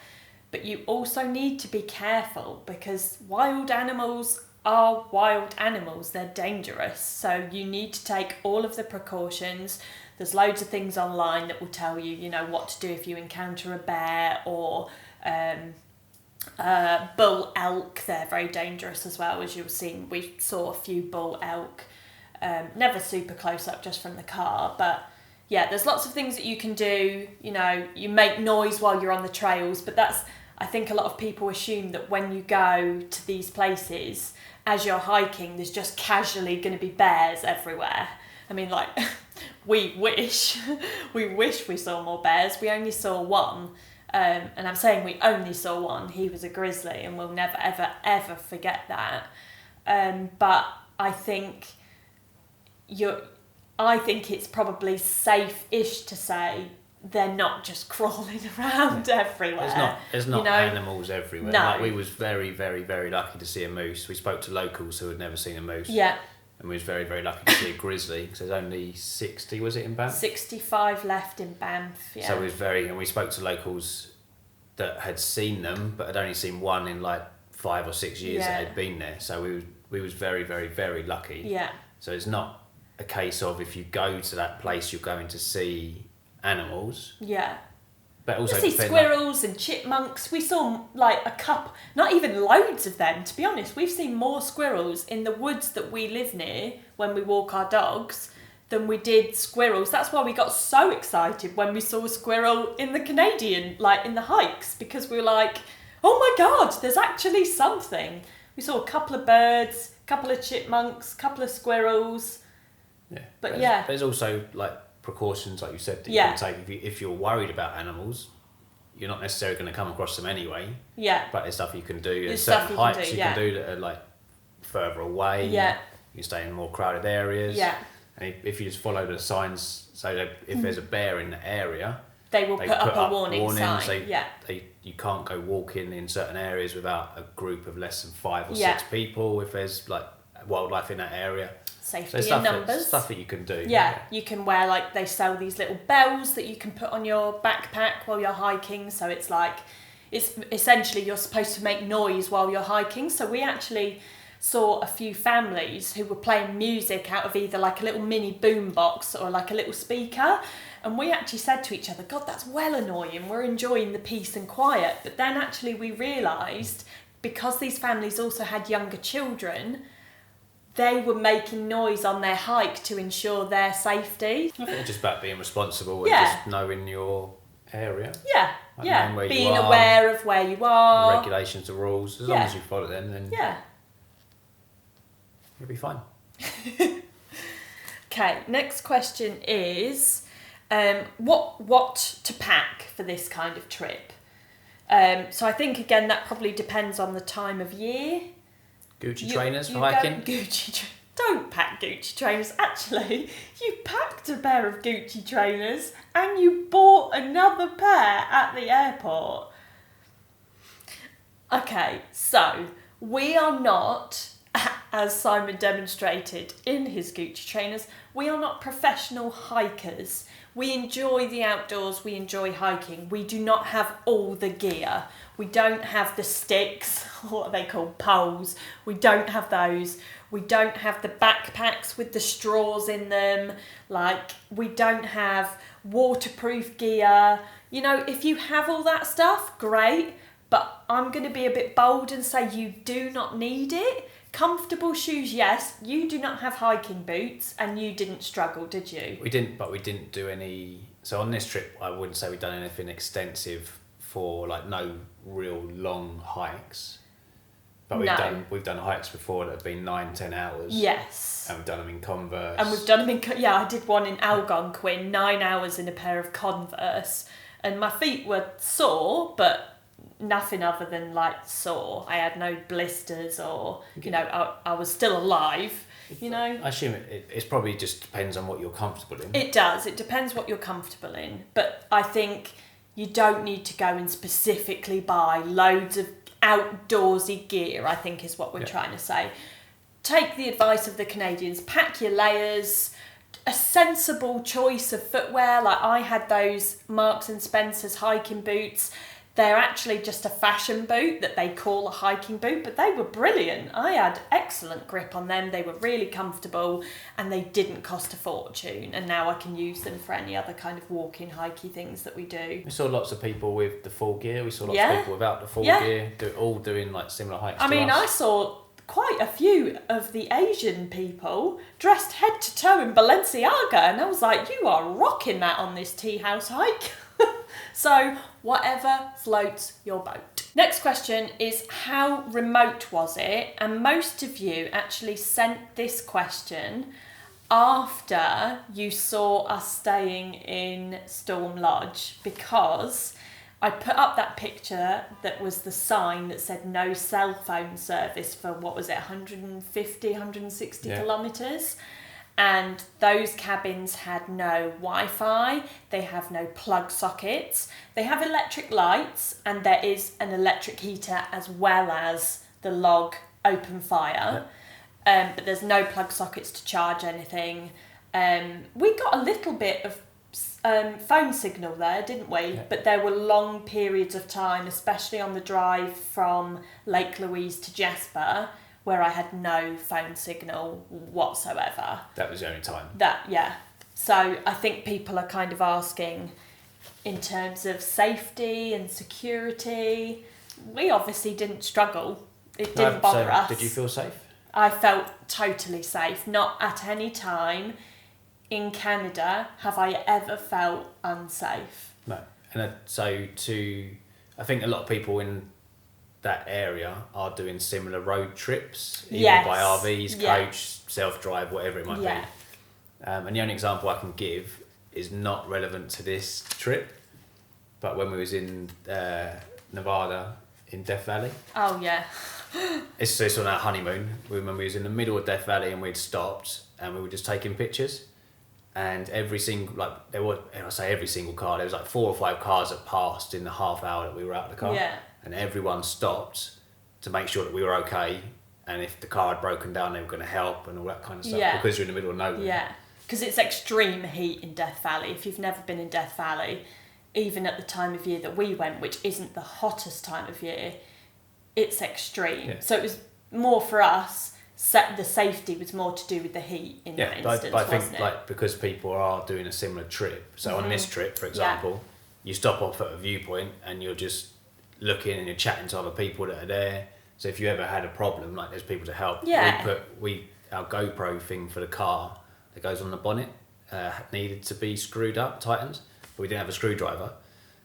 But you also need to be careful, because wild animals are wild animals. They're dangerous. So you need to take all of the precautions. There's loads of things online that will tell you, you know, what to do if you encounter a bear or bull elk. They're very dangerous as well, as you've seen. We saw a few bull elk, never super close up, just from the car. But yeah, there's lots of things that you can do. You know, you make noise while you're on the trails, but I think a lot of people assume that when you go to these places, as you're hiking, there's just casually going to be bears everywhere. I mean, like, we wish we saw more bears. We only saw one. And I'm saying we only saw one. He was a grizzly, and we'll never, ever, ever forget that. But I think it's probably safe-ish to say they're not just crawling around everywhere. There's not you know? Animals everywhere. No. Like, we was very, very, very lucky to see a moose. We spoke to locals who had never seen a moose. Yeah. And we was very, very lucky to see a grizzly, because there's only 60, was it, in Banff? 65 left in Banff, yeah. So and we spoke to locals that had seen them, but had only seen one in like 5 or 6 years that had been there. So we was very, very, very lucky. Yeah. So it's not a case of if you go to that place, you're going to see animals. Yeah. But also we see squirrels and chipmunks. We saw like a couple, not even loads of them, to be honest. We've seen more squirrels in the woods that we live near when we walk our dogs than we did squirrels. That's why we got so excited when we saw a squirrel in the Canadian, like in the hikes, because we were like, oh my God, there's actually something. We saw a couple of birds, a couple of chipmunks, a couple of squirrels. Yeah. But there's also like precautions, like you said, that you can take if you're worried about animals. You're not necessarily going to come across them anyway. Yeah. But there's stuff you can do. There's certain hikes you can can do that are like further away. Yeah. You can stay in more crowded areas. Yeah. And if you just follow the signs, so that if there's a bear in the area, they will put up a warning sign. You can't go walking in certain areas without a group of less than 5 or 6 people. If there's like wildlife in that area. Safety in numbers. Stuff that you can do. Yeah, you can wear, like, they sell these little bells that you can put on your backpack while you're hiking. So it's like, it's essentially you're supposed to make noise while you're hiking. So we actually saw a few families who were playing music out of either like a little mini boom box or like a little speaker. And we actually said to each other, God, that's well annoying. We're enjoying the peace and quiet. But then actually we realised, because these families also had younger children, they were making noise on their hike to ensure their safety. I think it's just about being responsible and just knowing your area. Yeah, like knowing being aware of where you are. The regulations, the rules. As long as you follow them, then you'll be fine. Okay, next question is, what to pack for this kind of trip? So I think, again, that probably depends on the time of year. Gucci trainers for hiking? Don't pack Gucci trainers. Actually, you packed a pair of Gucci trainers and you bought another pair at the airport. Okay, so We are not, as Simon demonstrated in his Gucci trainers, we are not professional hikers. We enjoy the outdoors, we enjoy hiking. We do not have all the gear. We don't have the sticks, what are they called, poles. We don't have those. We don't have the backpacks with the straws in them. Like, we don't have waterproof gear. You know, if you have all that stuff, great. But I'm going to be a bit bold and say you do not need it. Comfortable shoes, yes. You do not have hiking boots, and you didn't struggle, did you? We didn't, but we didn't do any. So on this trip, I wouldn't say we've done anything extensive for like no real long hikes. But we've done hikes before that have been 9-10 hours. Yes. And we've done them in Converse. And we've done them in I did one in Algonquin, 9 hours in a pair of Converse, and my feet were sore, but nothing other than like sore. I had no blisters or, you know, I was still alive, you know. I assume it's probably just depends on what you're comfortable in. It does. It depends what you're comfortable in. But I think you don't need to go and specifically buy loads of outdoorsy gear, I think is what we're trying to say. Take the advice of the Canadians. Pack your layers. A sensible choice of footwear. Like I had those Marks and Spencer's hiking boots. They're actually just a fashion boot that they call a hiking boot, but they were brilliant. I had excellent grip on them. They were really comfortable and they didn't cost a fortune. And now I can use them for any other kind of walking, hikey things that we do. We saw lots of people with the full gear. We saw lots of people without the full gear, all doing like similar hikes to us. I saw quite a few of the Asian people dressed head to toe in Balenciaga, and I was like, you are rocking that on this tea house hike. So whatever floats your boat. Next question is, how remote was it? And most of you actually sent this question after you saw us staying in Storm Lodge, because I put up that picture that was the sign that said no cell phone service for, what was it, 150, 160 kilometres. And those cabins had no Wi-Fi, they have no plug sockets, they have electric lights, and there is an electric heater as well as the log open fire. But there's no plug sockets to charge anything. We got a little bit of phone signal there, didn't we? Yeah. But there were long periods of time, especially on the drive from Lake Louise to Jasper, where I had no phone signal whatsoever. That was the only time. So I think people are kind of asking in terms of safety and security. We obviously didn't struggle. It didn't bother us. Did you feel safe? I felt totally safe. Not at any time in Canada have I ever felt unsafe. No. And I think a lot of people in that area are doing similar road trips, either by RVs, coach, self-drive, whatever it might be. And the only example I can give is not relevant to this trip, but when we was in Nevada, in Death Valley. Oh yeah. It's on our honeymoon. When we was in the middle of Death Valley and we'd stopped and we were just taking pictures, and every single car, there was like 4 or 5 cars that passed in the half hour that we were out of the car. Yeah. And everyone stopped to make sure that we were okay, and if the car had broken down they were going to help and all that kind of stuff, because you're in the middle of nowhere. Yeah, because it's extreme heat in Death Valley. If you've never been in Death Valley, even at the time of year that we went, which isn't the hottest time of year, it's extreme. Yeah. So it was more for us, the safety was more to do with the heat in that instance, but I think like because people are doing a similar trip, so on this trip, for example, you stop off at a viewpoint and you're just looking and you're chatting to other people that are there. So if you ever had a problem, like there's people to help. Yeah. Our GoPro thing for the car that goes on the bonnet needed to be screwed up, tightened, but we didn't have a screwdriver.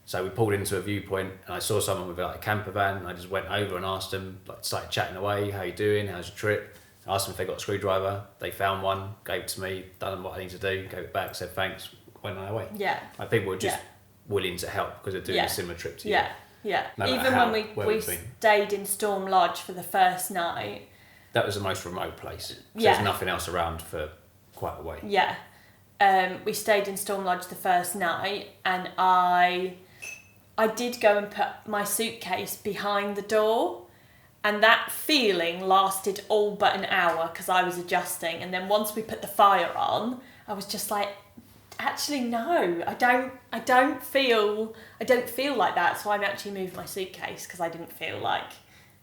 So we pulled into a viewpoint and I saw someone with like a camper van, and I just went over and asked them, like started chatting away, how you doing, how's your trip? I asked them if they got a screwdriver. They found one, gave it to me, done what I need to do, gave it back, said thanks, went on our way. Yeah. Like people were just willing to help because they're doing a similar trip to you. Yeah. Even when we stayed in Storm Lodge for the first night. That was the most remote place. So there's nothing else around for quite a way. Yeah. We stayed in Storm Lodge the first night, and I did go and put my suitcase behind the door, And that feeling lasted all but an hour because I was adjusting. And then once we put the fire on, I was just like, actually, no, I don't feel like that. So I'm actually moved my suitcase because I didn't feel like,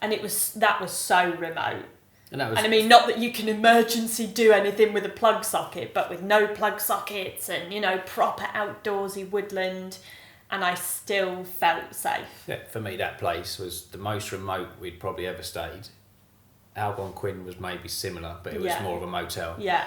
and that was so remote. And I mean, not that you can emergency do anything with a plug socket, but with no plug sockets and, you know, proper outdoorsy woodland, and I still felt safe. Yeah, for me, that place was the most remote we'd probably ever stayed. Algonquin was maybe similar, but it was more of a motel. Yeah.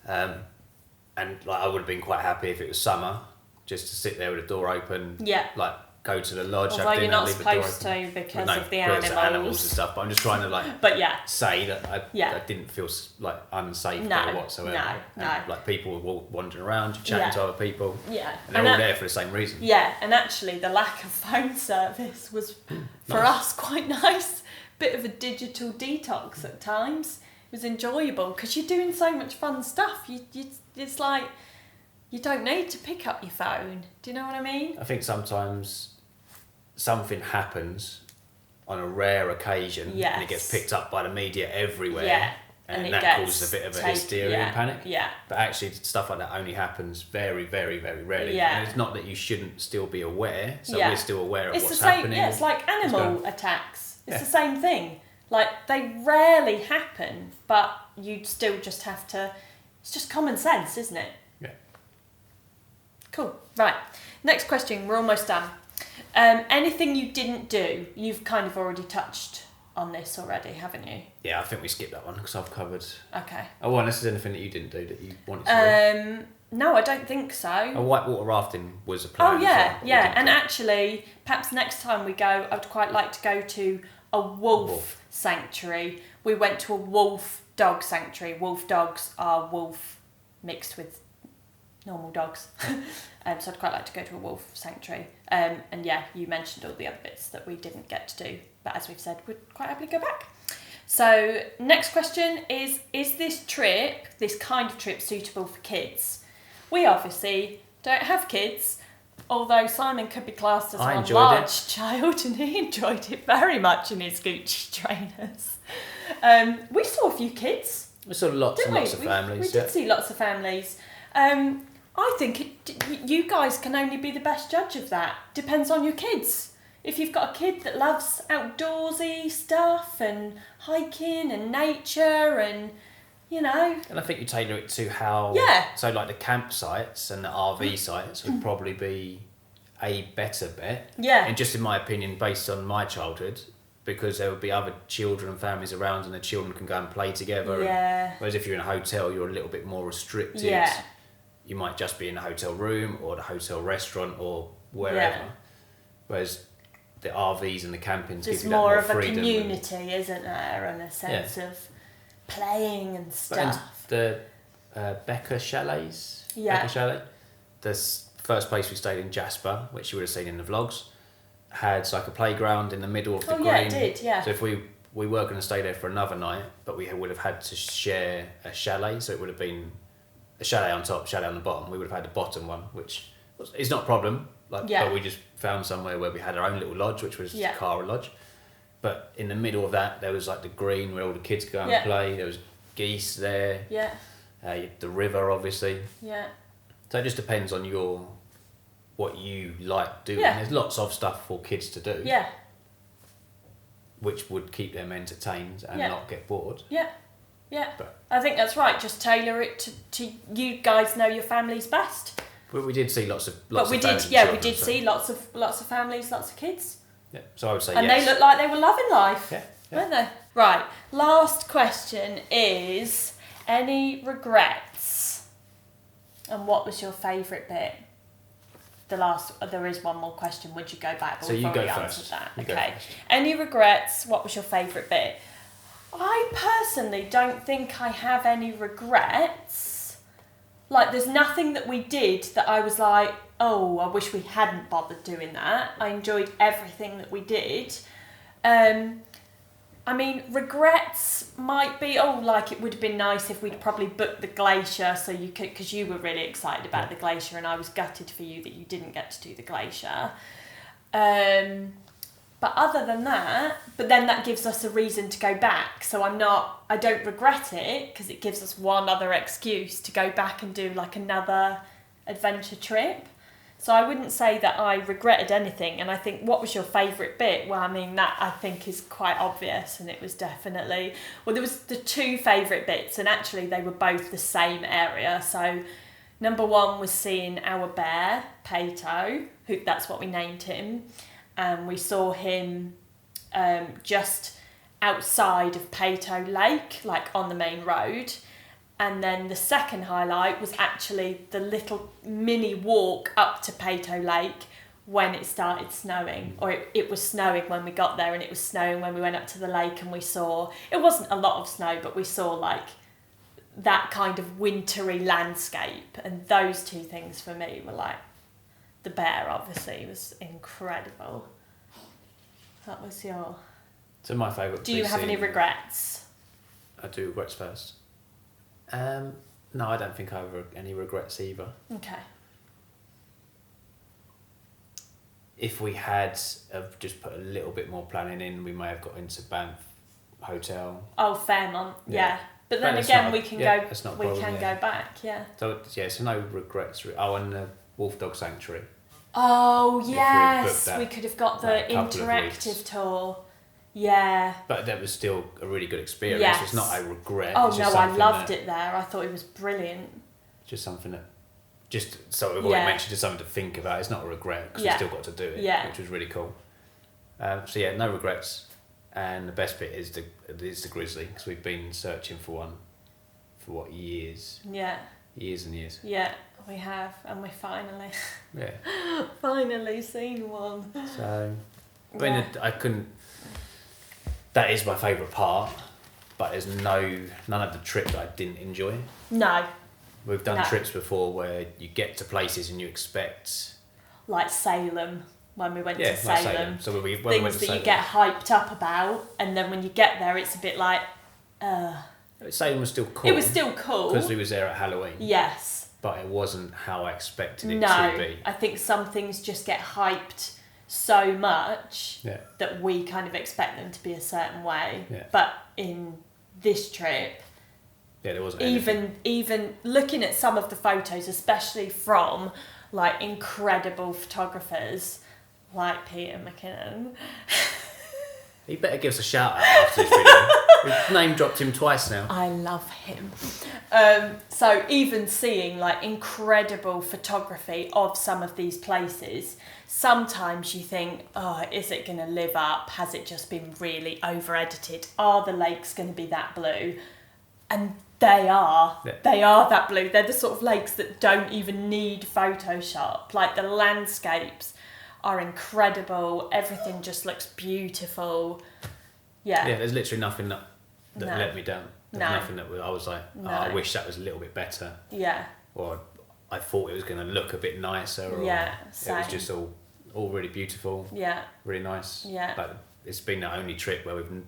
And like, I would have been quite happy if it was summer, just to sit there with the door open. Yeah. Like, go to the lodge, Although have dinner, you're not leave the door open. supposed to because Well, no, of the because animals and stuff. But I'm just trying to like But yeah. say that I didn't feel like unsafe there whatsoever. No. And, like, people were wandering around, chatting to other people. Yeah. And they're all there for the same reason. Yeah, and actually the lack of phone service was for us quite nice. Bit of a digital detox at times. It was enjoyable because you're doing so much fun stuff. It's like you don't need to pick up your phone. Do you know what I mean? I think sometimes something happens on a rare occasion and it gets picked up by the media everywhere. Yeah. And that causes a bit of a hysteria and panic. Yeah. But actually, stuff like that only happens very, very, very rarely. Yeah. And it's not that you shouldn't still be aware. So we're still aware of what's same, happening. Yeah, it's like animal attacks. It's the same thing. Like, they rarely happen, but you still just have to... It's just common sense, isn't it? Yeah. Cool. Right. Next question. We're almost done. Anything you didn't do? You've kind of already touched on this already, haven't you? Yeah, I think we skipped that one because I've covered... Okay. Oh, well, unless there's anything that you didn't do that you wanted to do. No, I don't think so. Whitewater rafting was a plan. Oh, yeah. And actually, perhaps next time we go, I'd quite like to go to a wolf sanctuary. We went to a wolf dog sanctuary. Wolf dogs are wolf mixed with normal dogs. So I'd quite like to go to a wolf sanctuary. And yeah, you mentioned all the other bits that we didn't get to do. But as we've said, we'd quite happily go back. So next question is this kind of trip suitable for kids? We obviously don't have kids, although Simon could be classed as one large child, and he enjoyed it very much in his Gucci trainers. We saw a few kids. We saw lots and lots of families. We did see lots of families. I think you guys can only be the best judge of that. Depends on your kids. If you've got a kid that loves outdoorsy stuff and hiking and nature and, you know... And I think you tailor it to how... Yeah. So, like, the campsites and the RV sites would probably be a better bet. Yeah. And just in my opinion, based on my childhood, because there would be other children and families around and the children can go and play together. Yeah. Whereas if you're in a hotel, you're a little bit more restricted. Yeah. You might just be in the hotel room or the hotel restaurant or wherever. Yeah. Whereas the RVs and the campings give you that more freedom. There's more of a community, isn't there? And a sense of playing and stuff. And the Becca Chalets. Yeah. Becca Chalet. The first place we stayed in, Jasper, which you would have seen in the vlogs, had like a playground in the middle of the green. Yeah, it did, yeah. So if we were going to stay there for another night, but we would have had to share a chalet, so it would have been a chalet on top, chalet on the bottom. We would have had the bottom one, which is not a problem. But we just found somewhere where we had our own little lodge, which was Cara Lodge. But in the middle of that, there was like the green where all the kids could go and play. There was geese there. Yeah. The river, obviously. Yeah. So it just depends on what you like doing. Yeah. There's lots of stuff for kids to do. Yeah. Which would keep them entertained and not get bored. Yeah. Yeah. But I think that's right. Just tailor it to you guys know your families best. But we did see lots of we did see lots of families, lots of kids. Yeah. So I would say and they looked like they were loving life, weren't they? Right. Last question is any regrets? And what was your favourite bit? There is one more question. Would you go back? But so we've you already go answered first. that. You okay. Any regrets? What was your favourite bit? I personally don't think I have any regrets. Like, there's nothing that we did that I was like, oh, I wish we hadn't bothered doing that. I enjoyed everything that we did. I mean, regrets might be, like it would have been nice if we'd probably booked the glacier so you could, because you were really excited about the glacier and I was gutted for you that you didn't get to do the glacier. But other than that, but then that gives us a reason to go back. So I don't regret it because it gives us one other excuse to go back and do like another adventure trip. So I wouldn't say that I regretted anything. And I think, what was your favourite bit? Well, I mean, that I think is quite obvious. And it was definitely, well, there was the two favourite bits, and actually they were both the same area. So number one was seeing our bear, Chateau, who that's what we named him. And we saw him just outside of Chateau Lake, like on the main road. And then the second highlight was actually the little mini walk up to Chateau Lake when it started snowing. Or it was snowing when we got there, and it was snowing when we went up to the lake, and we saw, it wasn't a lot of snow, but we saw like that kind of wintry landscape. And those two things for me were like, the bear obviously was incredible. That was your... So my favourite... Do you have any regrets? I do regrets first. No, I don't think I have any regrets either. Okay. If we had just put a little bit more planning in, we may have got into Banff Hotel. Oh, Fairmont, yeah. But then But again, we can problem, go back, yeah. So no regrets. Oh, and the Wolf Dog Sanctuary. Oh, yes, that, we could have got the couple of interactive tour. Yeah. But that was still a really good experience. Yes. It's not a regret. Oh, it's no, just I loved it there. I thought it was brilliant. Just something that... So we've already mentioned, just something to think about. It's not a regret because we still got to do it, which was really cool. So yeah, no regrets. And the best bit is the grizzly, because we've been searching for one for what, years? Yeah. Years and years. Yeah, we have, and we finally seen one. So, I mean, I couldn't... That is my favourite part, but there's none of the trip that I didn't enjoy. No. We've done trips before where you get to places and you expect... Like Salem, when we went to Salem. Like Salem. So when we went to things that Salem, you get hyped up about, and then when you get there, it's a bit like... Salem was still cool. It was still cool. Because we was there at Halloween. Yes. But it wasn't how I expected it to be. I think some things just get hyped so much that we kind of expect them to be a certain way. Yeah. But in this trip, there wasn't anything. Even looking at some of the photos, especially from like incredible photographers like Peter McKinnon. He better give us a shout out after this video. We've name dropped him twice now. I love him. So even seeing like incredible photography of some of these places, sometimes you think, oh, is it going to live up? Has it just been really over edited? Are the lakes going to be that blue? And they are. Yeah. They are that blue. They're the sort of lakes that don't even need Photoshop. Like the landscapes are incredible. Everything just looks beautiful. Yeah. Yeah, there's literally nothing that let me down. There's nothing that I was like, I wish that was a little bit better. Yeah. Or I thought it was going to look a bit nicer. Or same. It was just all really beautiful. Yeah. Really nice. Yeah. Like, it's been the only trip where we've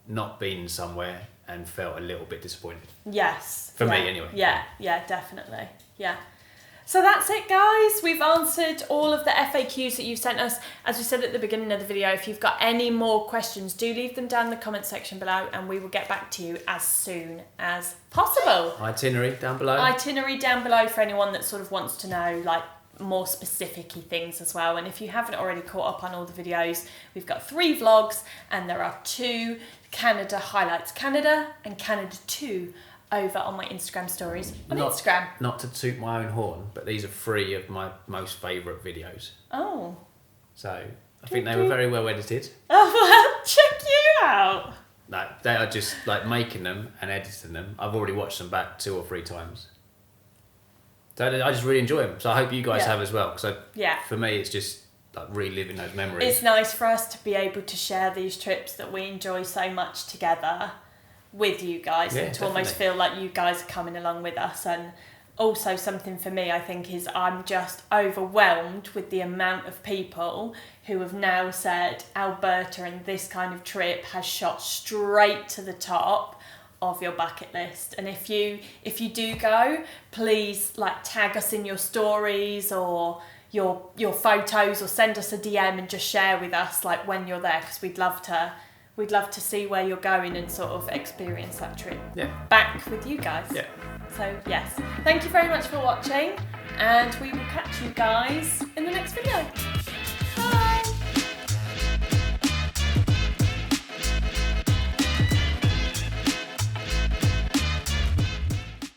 not been somewhere and felt a little bit disappointed. Yes. For me, anyway. Yeah, definitely. Yeah. So that's it, guys. We've answered all of the FAQs that you've sent us. As we said at the beginning of the video, if you've got any more questions, do leave them down in the comment section below and we will get back to you as soon as possible. Itinerary down below. Itinerary down below for anyone that sort of wants to know like more specific-y things as well. And if you haven't already caught up on all the videos, we've got 3 vlogs and there are 2 Canada highlights, Canada and Canada 2, over on my Instagram stories on Instagram. Not to toot my own horn, but these are 3 of my most favourite videos. Oh. So I think they were very well edited. Oh, well, check you out. No, they are just like making them and editing them. I've already watched them back 2 or 3 times. So I just really enjoy them. So I hope you guys have as well. Because for me, it's just like reliving those memories. It's nice for us to be able to share these trips that we enjoy so much together with you guys, and to almost feel like you guys are coming along with us. And also something for me, I think, is I'm just overwhelmed with the amount of people who have now said Alberta and this kind of trip has shot straight to the top of your bucket list. And if you do go, please like tag us in your stories, or your photos, or send us a DM and just share with us like when you're there, because we'd love to see where you're going and sort of experience that trip back with you guys. Yeah. So yes, thank you very much for watching, and we will catch you guys in the next video.